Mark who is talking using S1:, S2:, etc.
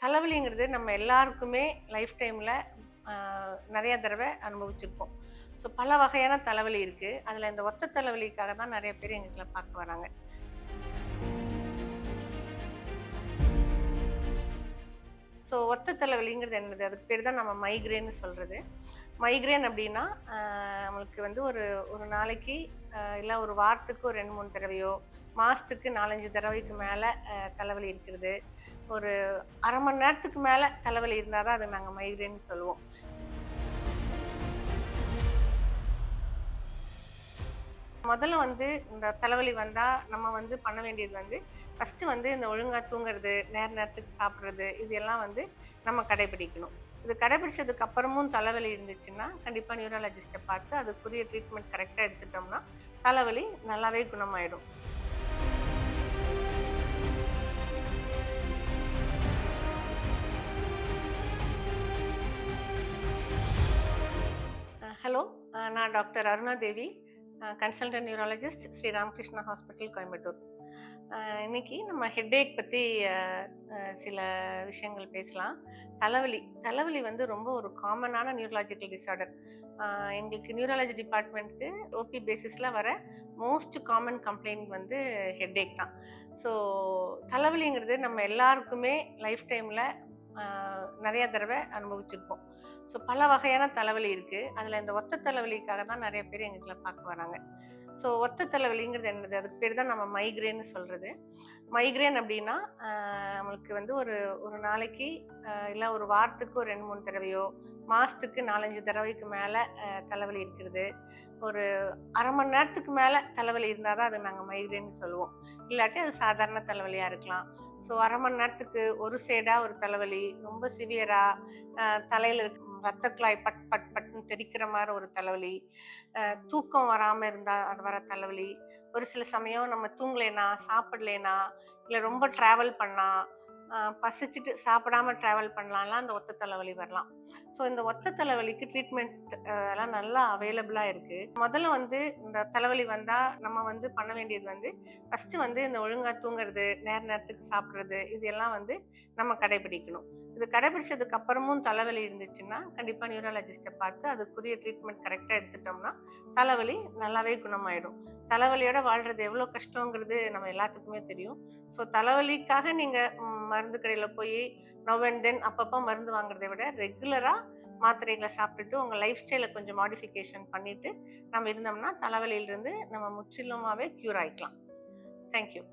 S1: தலைவலிங்கிறது நம்ம எல்லாருக்குமே லைஃப் டைமில் நிறைய தடவை அனுபவிச்சிருப்போம். ஸோ பல வகையான தலைவலி இருக்குது. அதில் இந்த ஒத்த தலைவலிக்காக தான் நிறைய பேர் எங்களை பார்க்க வராங்க. ஸோ ஒத்த தலைவலிங்கிறது என்னது? அதுக்கு பேர் தான் நம்ம மைக்ரேன்னு சொல்கிறது. மைக்ரேன் அப்படின்னா நம்மளுக்கு வந்து ஒரு ஒரு நாளைக்கு இல்லை ஒரு வாரத்துக்கு ஒரு 2-3 தடவையோ, மாதத்துக்கு 4-5 தடவைக்கு மேலே தலைவலி இருக்கிறது. ஒரு அரை மணி நேரத்துக்கு மேலே தலைவலி இருந்தால் தான் அதை நாங்கள் மைக்ரேன்னு சொல்லுவோம். முதல்ல வந்து இந்த தலைவலி வந்தால் நம்ம வந்து பண்ண வேண்டியது வந்து ஃபஸ்ட்டு வந்து இந்த ஒழுங்காக தூங்குறது, நேரத்துக்கு சாப்பிட்றது, இது எல்லாம் வந்து நம்ம கடைபிடிக்கணும். இது கடைபிடிச்சதுக்கு அப்புறமும் தலைவலி இருந்துச்சுன்னா கண்டிப்பாக நியூராலஜிஸ்ட்டை பார்த்து அதுக்குரிய ட்ரீட்மெண்ட் கரெக்டாக எடுத்துட்டோம்னா தலைவலி நல்லாவே குணமாயிடும். ஹலோ, நான் doctor Aruna Devi, consultant neurologist, Sri Ramakrishna hospital, Coimbatore. இன்னைக்கு நம்ம ஹெட்டேக் பற்றி சில விஷயங்கள் பேசலாம். தலைவலி வந்து ரொம்ப ஒரு காமனான நியூரலாஜிக்கல் டிஸார்டர். எங்களுக்கு நியூராலஜி டிபார்ட்மெண்ட்டுக்கு ஓபி பேசிஸில் வர மோஸ்ட் காமன் கம்ப்ளைண்ட் வந்து ஹெட்டேக் தான். ஸோ தலைவலிங்கிறது நம்ம எல்லாருக்குமே லைஃப் டைமில் நிறைய தடவை அனுபவிச்சிருப்போம். ஸோ பல வகையான தலைவலி இருக்குது. அதில் இந்த ஒத்த தலைவலிக்காக தான் நிறைய பேர் எங்களை பார்க்க வராங்க. ஸோ ஒத்த தலைவலிங்கிறது என்னது? அதுக்கு பேர் தான் நம்ம மைக்ரேன்னு சொல்கிறது. மைக்ரேன் அப்படின்னா நம்மளுக்கு வந்து ஒரு ஒரு நாளைக்கு இல்லை ஒரு வாரத்துக்கு ஒரு 2-3 தடவையோ, மாதத்துக்கு 4-5 தடவைக்கு மேலே தலைவலி இருக்கிறது. ஒரு அரை மணி நேரத்துக்கு மேலே தலைவலி இருந்தால் தான் அதை நாங்கள் மைக்ரேன்னு சொல்லுவோம். இல்லாட்டி அது சாதாரண தலைவலியாக இருக்கலாம். ஸோ அரை மணி நேரத்துக்கு ஒரு சைடாக ஒரு தலைவலி, ரொம்ப சிவியராக தலையில் இருக்க ரத்த குழாய் பட் பட் பட்டுன்னு தெரிக்கிற மாதிரி ஒரு தலைவலி, தூக்கம் வராமல் இருந்தால் அது வர தலைவலி, ஒரு சில சமயம் நம்ம தூங்கலைனா, சாப்பிடலைனா, இல்லை ரொம்ப ட்ராவல் பண்ணால், பசிச்சுட்டு சாப்பிடாம ட்ராவல் பண்ணலாம்லாம் அந்த ஒத்த தலைவலி வரலாம். ஸோ இந்த ஒத்த தலைவலிக்கு ட்ரீட்மெண்ட் எல்லாம் நல்லா அவைலபிளாக இருக்குது. முதல்ல வந்து இந்த தலைவலி வந்தால் நம்ம வந்து பண்ண வேண்டியது வந்து ஃபஸ்ட்டு வந்து இந்த ஒழுங்காக தூங்குறது, நேரத்துக்கு சாப்பிட்றது, இது எல்லாம் வந்து நம்ம கடைபிடிக்கணும். இது கடைபிடிச்சதுக்கு அப்புறமும் தலைவலி இருந்துச்சுன்னா கண்டிப்பாக நியூராலஜிஸ்ட்டை பார்த்து அதுக்குரிய ட்ரீட்மெண்ட் கரெக்டாக எடுத்துட்டோம்னா தலைவலி நல்லாவே குணமாயிடும். தலைவலியோட வாழ்கிறது எவ்வளோ கஷ்டங்கிறது நம்ம எல்லாத்துக்குமே தெரியும். ஸோ தலைவலிக்காக நீங்கள் மருந்து கடையில் போய் நவ் அண்ட் தென் அப்பப்போ மருந்து வாங்குறதை விட ரெகுலராக மாத்திரைகளை சாப்பிட்டுட்டு உங்கள் லைஃப் ஸ்டைலை கொஞ்சம் மாடிஃபிகேஷன் பண்ணிவிட்டு நம்ம இருந்தோம்னா தலைவலியிலிருந்து நம்ம முற்றிலுமாகவே க்யூர் ஆகிக்கலாம். தேங்க்யூ.